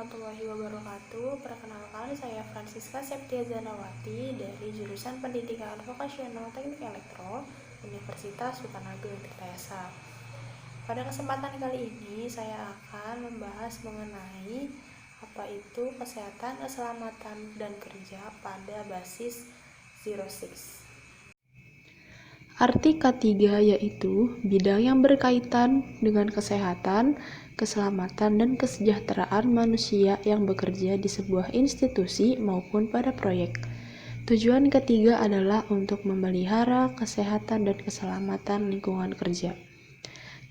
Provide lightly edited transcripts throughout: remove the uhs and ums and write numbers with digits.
warahmatullahi wabarakatuh. Perkenalkan, saya Francisca Septia Zanawati dari jurusan Pendidikan Vokasional Teknik Elektro Universitas Sukarnaga Tirtayasa. Pada kesempatan kali ini saya akan membahas mengenai apa itu kesehatan, keselamatan, dan kerja pada basis Zero Six. Arti ketiga yaitu bidang yang berkaitan dengan kesehatan, keselamatan, dan kesejahteraan manusia yang bekerja di sebuah institusi maupun pada proyek. Tujuan ketiga adalah untuk memelihara kesehatan dan keselamatan lingkungan kerja.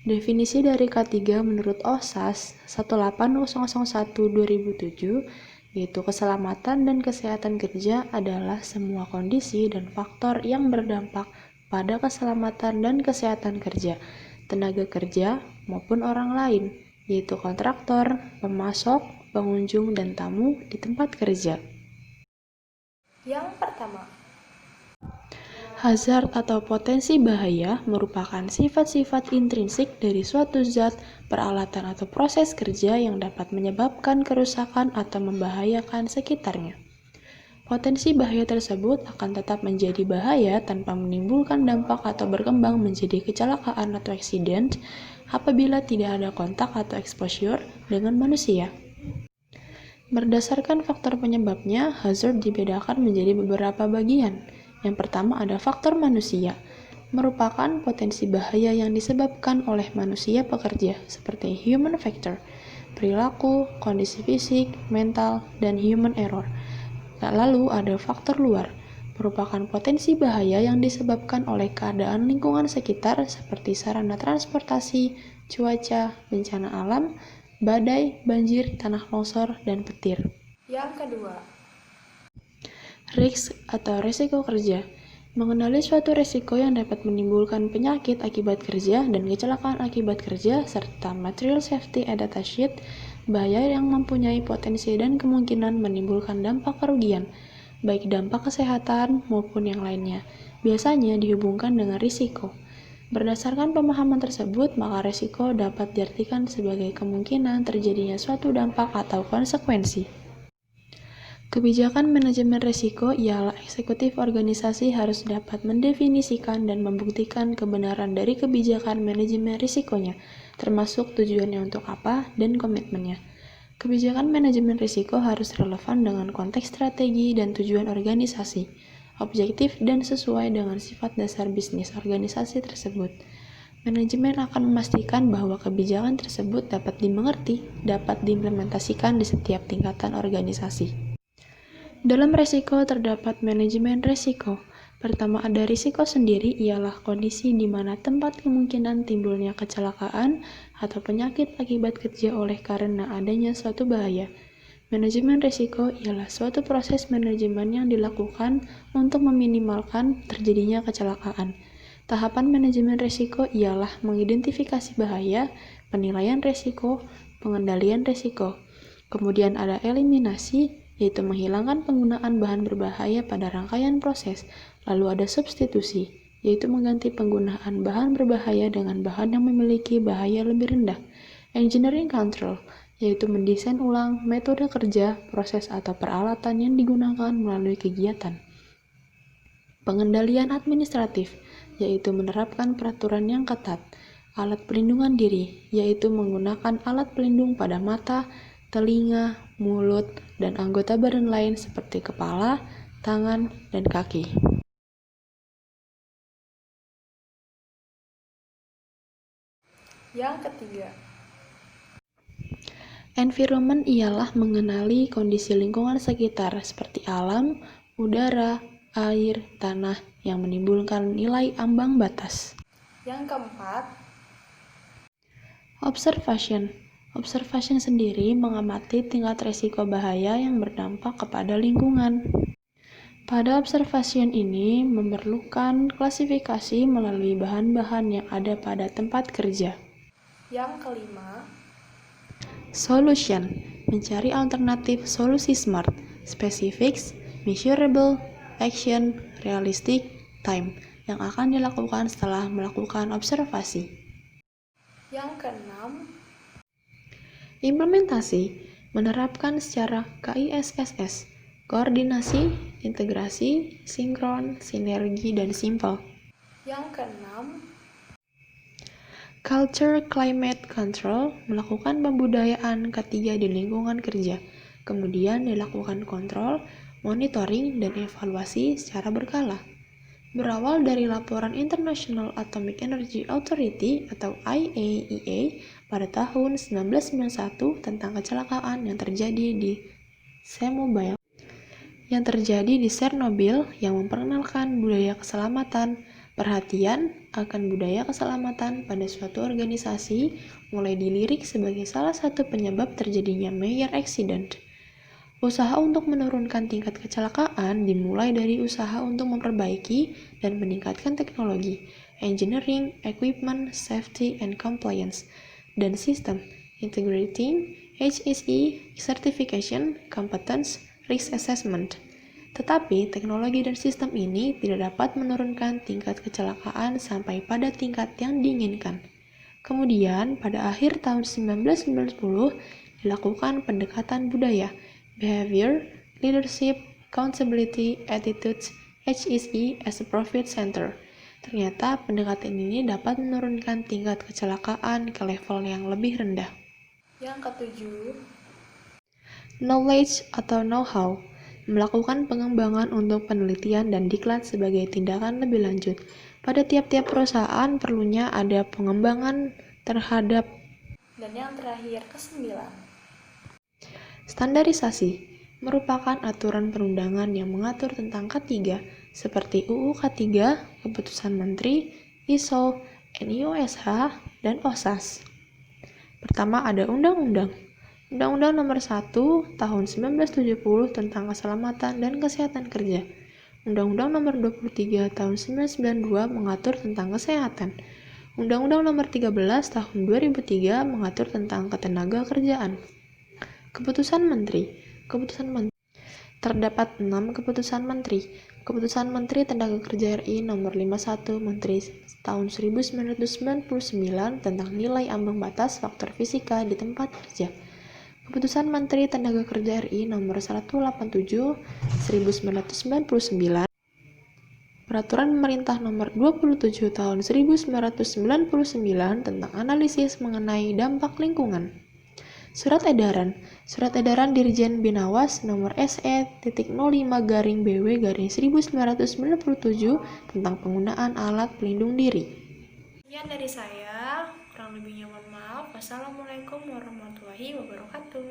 Definisi dari K3 menurut OSAS 18001/2007 yaitu keselamatan dan kesehatan kerja adalah semua kondisi dan faktor yang berdampak pada keselamatan dan kesehatan kerja, tenaga kerja, maupun orang lain, yaitu kontraktor, pemasok, pengunjung, dan tamu di tempat kerja. Yang pertama, hazard atau potensi bahaya merupakan sifat-sifat intrinsik dari suatu zat, peralatan, atau proses kerja yang dapat menyebabkan kerusakan atau membahayakan sekitarnya. Potensi bahaya tersebut akan tetap menjadi bahaya tanpa menimbulkan dampak atau berkembang menjadi kecelakaan atau aksiden apabila tidak ada kontak atau exposure dengan manusia. Berdasarkan faktor penyebabnya, hazard dibedakan menjadi beberapa bagian. Yang pertama ada faktor manusia, merupakan potensi bahaya yang disebabkan oleh manusia pekerja, seperti human factor, perilaku, kondisi fisik, mental, dan human error. Lalu ada faktor luar, merupakan potensi bahaya yang disebabkan oleh keadaan lingkungan sekitar seperti sarana transportasi, cuaca, bencana alam, badai, banjir, tanah longsor, dan petir. yang kedua, Risk atau resiko kerja, mengenali suatu resiko yang dapat menimbulkan penyakit akibat kerja dan kecelakaan akibat kerja, serta material safety and datasheet, bahaya yang mempunyai potensi dan kemungkinan menimbulkan dampak kerugian, baik dampak kesehatan maupun yang lainnya, biasanya dihubungkan dengan risiko. Berdasarkan pemahaman tersebut, maka risiko dapat diartikan sebagai kemungkinan terjadinya suatu dampak atau konsekuensi. Kebijakan manajemen risiko ialah eksekutif organisasi harus dapat mendefinisikan dan membuktikan kebenaran dari kebijakan manajemen risikonya, termasuk tujuannya untuk apa dan komitmennya. Kebijakan manajemen risiko harus relevan dengan konteks strategi dan tujuan organisasi, objektif dan sesuai dengan sifat dasar bisnis organisasi tersebut. Manajemen akan memastikan bahwa kebijakan tersebut dapat dimengerti, dapat diimplementasikan di setiap tingkatan organisasi. Dalam risiko terdapat manajemen risiko. Pertama ada risiko sendiri ialah kondisi di mana tempat kemungkinan timbulnya kecelakaan atau penyakit akibat kerja oleh karena adanya suatu bahaya. Manajemen risiko ialah suatu proses manajemen yang dilakukan untuk meminimalkan terjadinya kecelakaan. Tahapan manajemen risiko ialah mengidentifikasi bahaya, penilaian risiko, pengendalian risiko. Kemudian ada eliminasi, yaitu menghilangkan penggunaan bahan berbahaya pada rangkaian proses. Lalu ada substitusi, yaitu mengganti penggunaan bahan berbahaya dengan bahan yang memiliki bahaya lebih rendah. Engineering control, yaitu mendesain ulang metode kerja, proses atau peralatan yang digunakan melalui kegiatan. Pengendalian administratif, yaitu menerapkan peraturan yang ketat. Alat pelindungan diri, yaitu menggunakan alat pelindung pada mata, telinga, mulut, dan anggota badan lain seperti kepala, tangan, dan kaki. yang ketiga, Environment ialah mengenali kondisi lingkungan sekitar seperti alam, udara, air, tanah yang menimbulkan nilai ambang batas. yang keempat, Observation. Observation sendiri mengamati tingkat risiko bahaya yang berdampak kepada lingkungan. Pada observation ini memerlukan klasifikasi melalui bahan-bahan yang ada pada tempat kerja. yang kelima, Solution. Mencari alternatif solusi SMART, specifics, measurable, action, realistic, time yang akan dilakukan setelah melakukan observasi. yang keenam, Implementasi. menerapkan secara KISSS, koordinasi, integrasi, sinkron, sinergi, dan simpel. Yang keenam, Culture Climate Control melakukan pembudayaan ketiga di lingkungan kerja. Kemudian dilakukan kontrol, monitoring, dan evaluasi secara berkala. Berawal dari laporan International Atomic Energy Authority atau IAEA pada tahun 1991 tentang kecelakaan yang terjadi di Chernobyl yang memperkenalkan budaya keselamatan. Perhatian akan budaya keselamatan pada suatu organisasi mulai dilirik sebagai salah satu penyebab terjadinya major accident. Usaha untuk menurunkan tingkat kecelakaan dimulai dari usaha untuk memperbaiki dan meningkatkan teknologi, engineering, equipment, safety, and compliance, dan sistem, integrating HSE, certification, competence, risk assessment. Tetapi teknologi dan sistem ini tidak dapat menurunkan tingkat kecelakaan sampai pada tingkat yang diinginkan. Kemudian, pada akhir tahun 1990, dilakukan pendekatan budaya, behavior, leadership, accountability, attitudes, HSE as a profit center. Ternyata pendekatan ini dapat menurunkan tingkat kecelakaan ke level yang lebih rendah. yang ketujuh, Knowledge atau know-how melakukan pengembangan untuk penelitian dan diklat sebagai tindakan lebih lanjut. Pada tiap-tiap perusahaan perlunya ada pengembangan terhadap dan yang terakhir kesembilan, standarisasi, merupakan aturan perundangan yang mengatur tentang K3 seperti UU K3, Keputusan Menteri, ISO, NIOSH, dan OSAS. Pertama ada Undang-Undang Nomor 1 Tahun 1970 tentang Keselamatan dan Kesehatan Kerja. Undang-Undang Nomor 23 Tahun 1992 mengatur tentang kesehatan. Undang-Undang Nomor 13 Tahun 2003 mengatur tentang ketenagakerjaan. Keputusan Menteri. Terdapat 6 keputusan Menteri. Keputusan Menteri Tenaga Kerja RI Nomor 51 Menteri tahun 1999 tentang nilai ambang batas faktor fisika di tempat kerja. Keputusan Menteri Tenaga Kerja RI Nomor 187 1999. Peraturan Pemerintah Nomor 27 Tahun 1999 tentang analisis mengenai dampak lingkungan. Surat Edaran Dirjen Binawas Nomor SE.05-BW-1997 tentang penggunaan alat pelindung diri. sekian dari saya, kurang lebihnya mohon maaf. Wassalamualaikum warahmatullahi wabarakatuh.